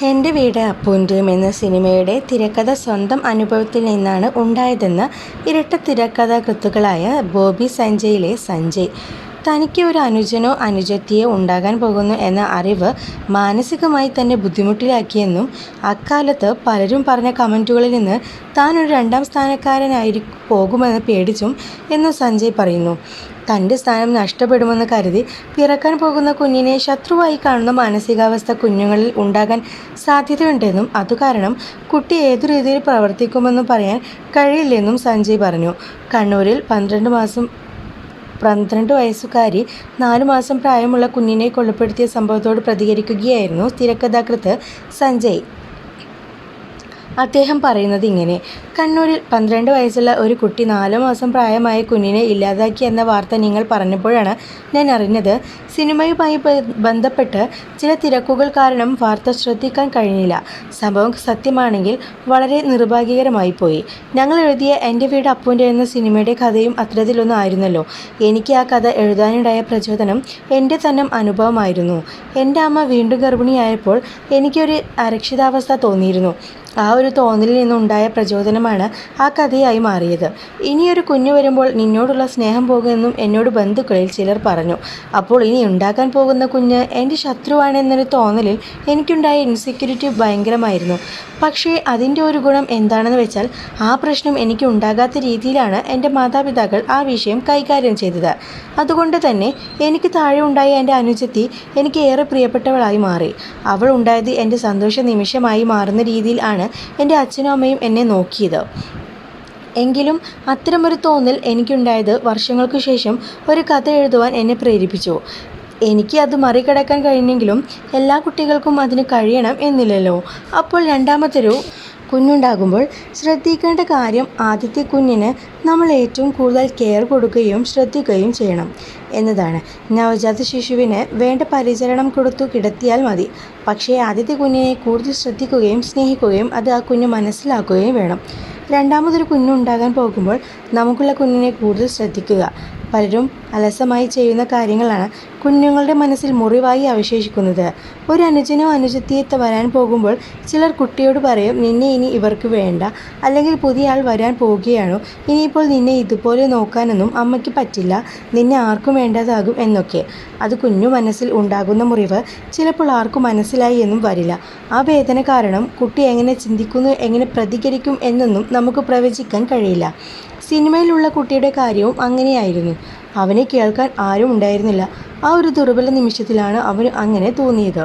എൻ്റെ വീട് അപ്പൂൻ്റെയും എന്ന സിനിമയുടെ തിരക്കഥ സ്വന്തം അനുഭവത്തിൽ നിന്നാണ് ഉണ്ടായതെന്ന് ഇരട്ട തിരക്കഥാകൃത്തുക്കളായ ബോബി സഞ്ജയിലെ സഞ്ജയ്. തനിക്ക് ഒരു അനുജനോ അനുജത്തിയോ ഉണ്ടാകാൻ പോകുന്നു എന്ന അറിവ് മാനസികമായി തന്നെ ബുദ്ധിമുട്ടിലാക്കിയെന്നും അക്കാലത്ത് പലരും പറഞ്ഞ കമൻറ്റുകളിൽ നിന്ന് താൻ ഒരു രണ്ടാം സ്ഥാനക്കാരനായി പോകുമെന്ന് പേടിച്ചും എന്നും സഞ്ജയ് പറയുന്നു. തൻ്റെ സ്ഥാനം നഷ്ടപ്പെടുമെന്ന് കരുതി പിറക്കാൻ പോകുന്ന കുഞ്ഞിനെ ശത്രുവായി കാണുന്ന മാനസികാവസ്ഥ കുഞ്ഞുങ്ങളിൽ ഉണ്ടാകാൻ സാധ്യതയുണ്ടെന്നും അതുകാരണം കുട്ടി ഏതു രീതിയിൽ പ്രവർത്തിക്കുമെന്നും പറയാൻ കഴിയില്ലെന്നും സഞ്ജയ് പറഞ്ഞു. കണ്ണൂരിൽ 12 വയസ്സുകാരി 4 മാസം പ്രായമുള്ള കുഞ്ഞിനെ കൊലപ്പെടുത്തിയ സംഭവത്തോട് പ്രതികരിക്കുകയായിരുന്നു തിരക്കഥാകൃത്ത് സഞ്ജയ്. അദ്ദേഹം പറയുന്നത് ഇങ്ങനെ: കണ്ണൂരിൽ 12 വയസ്സുള്ള ഒരു കുട്ടി 4 മാസം പ്രായമായ കുഞ്ഞിനെ ഇല്ലാതാക്കി എന്ന വാർത്ത നിങ്ങൾ പറഞ്ഞപ്പോഴാണ് ഞാൻ അറിഞ്ഞത്. സിനിമയുമായി ബന്ധപ്പെട്ട് ചില തിരക്കുകൾ കാരണം വാർത്ത ശ്രദ്ധിക്കാൻ കഴിഞ്ഞില്ല. സംഭവം സത്യമാണെങ്കിൽ വളരെ നിർഭാഗ്യകരമായി പോയി. ഞങ്ങൾ എഴുതിയ എൻ്റെ വീട് അപ്പൂൻ്റെ എന്ന സിനിമയുടെ കഥയും അത്തരത്തിലൊന്നും ആയിരുന്നല്ലോ. എനിക്ക് ആ കഥ എഴുതാനുണ്ടായ പ്രചോദനം എൻ്റെ തന്നെ അനുഭവമായിരുന്നു. എൻ്റെ അമ്മ വീണ്ടും ഗർഭിണിയായപ്പോൾ എനിക്കൊരു അരക്ഷിതാവസ്ഥ തോന്നിയിരുന്നു. ആ ഒരു തോന്നലിൽ നിന്നുണ്ടായ പ്രചോദനമാണ് ആ കഥയായി മാറിയത്. ഇനിയൊരു കുഞ്ഞു വരുമ്പോൾ നിന്നോടുള്ള സ്നേഹം പോകുമെന്നും എന്നോട് ബന്ധുക്കളിൽ ചിലർ പറഞ്ഞു. അപ്പോൾ ഇനി ഉണ്ടാക്കാൻ പോകുന്ന കുഞ്ഞ് എൻ്റെ ശത്രുവാണെന്നൊരു തോന്നലിൽ എനിക്കുണ്ടായ ഇൻസെക്യൂരിറ്റി ഭയങ്കരമായിരുന്നു. പക്ഷേ അതിൻ്റെ ഒരു ഗുണം എന്താണെന്ന് വെച്ചാൽ ആ പ്രശ്നം എനിക്ക് ഉണ്ടാകാത്ത രീതിയിലാണ് എൻ്റെ മാതാപിതാക്കൾ ആ വിഷയം കൈകാര്യം ചെയ്തത്. അതുകൊണ്ട് തന്നെ എനിക്ക് താഴെ ഉണ്ടായ എൻ്റെ അനുജത്തി എനിക്ക് ഏറെ പ്രിയപ്പെട്ടവളായി മാറി. അവൾ ഉണ്ടായത് എൻ്റെ സന്തോഷ നിമിഷമായി മാറുന്ന രീതിയിൽ ആണ് എൻ്റെ അച്ഛനും അമ്മയും എന്നെ നോക്കിയത്. എങ്കിലും അത്തരമൊരു തോന്നൽ എനിക്കുണ്ടായത് വർഷങ്ങൾക്ക് ശേഷം ഒരു കഥ എഴുതുവാൻ എന്നെ പ്രേരിപ്പിച്ചു. എനിക്ക് അത് മറികടക്കാൻ കഴിഞ്ഞെങ്കിലും എല്ലാ കുട്ടികൾക്കും അതിന് കഴിയണം എന്നില്ലല്ലോ. അപ്പോൾ രണ്ടാമതൊരു കുഞ്ഞുണ്ടാകുമ്പോൾ ശ്രദ്ധിക്കേണ്ട കാര്യം ആദ്യത്തെ കുഞ്ഞിന് നമ്മൾ ഏറ്റവും കൂടുതൽ കെയർ കൊടുക്കുകയും ശ്രദ്ധിക്കുകയും ചെയ്യണം എന്നതാണ്. നവജാത ശിശുവിന് വേണ്ട പരിചരണം കൊടുത്തു കിടത്തിയാൽ മതി. പക്ഷേ ആദ്യത്തെ കുഞ്ഞിനെ കൂടുതൽ ശ്രദ്ധിക്കുകയും സ്നേഹിക്കുകയും അത് ആ കുഞ്ഞ് മനസ്സിലാക്കുകയും വേണം. രണ്ടാമതൊരു കുഞ്ഞുണ്ടാകാൻ പോകുമ്പോൾ നമുക്കുള്ള കുഞ്ഞിനെ കൂടുതൽ ശ്രദ്ധിക്കുക. പലരും അലസമായി ചെയ്യുന്ന കാര്യങ്ങളാണ് കുഞ്ഞുങ്ങളുടെ മനസ്സിൽ മുറിവായി അവശേഷിക്കുന്നത്. ഒരു അനുജനോ അനുജത്തിയോ വരാൻ പോകുമ്പോൾ ചിലർ കുട്ടിയോട് പറയും, നിന്നെ ഇനി ഇവർക്ക് വേണ്ട, അല്ലെങ്കിൽ പുതിയ ആൾ വരാൻ പോവുകയാണോ, ഇനിയിപ്പോൾ നിന്നെ ഇതുപോലെ നോക്കാനൊന്നും അമ്മയ്ക്ക് പറ്റില്ല, നിന്നെ ആർക്കും വേണ്ടതാകും എന്നൊക്കെ. അത് കുഞ്ഞു മനസ്സിൽ ഉണ്ടാകുന്ന മുറിവ് ചിലപ്പോൾ ആർക്കും മനസ്സിലായി എന്നും വരില്ല. ആ വേദന കാരണം കുട്ടി എങ്ങനെ ചിന്തിക്കുന്നു, എങ്ങനെ പ്രതികരിക്കും എന്നൊന്നും നമുക്ക് പ്രവചിക്കാൻ കഴിയില്ല. സിനിമയിലുള്ള കുട്ടിയുടെ കാര്യവും അങ്ങനെയായിരുന്നു. അവനെ കേൾക്കാൻ ആരും ഉണ്ടായിരുന്നില്ല. ആ ഒരു ദുർബല നിമിഷത്തിലാണ് അവന് അങ്ങനെ തോന്നിയത്.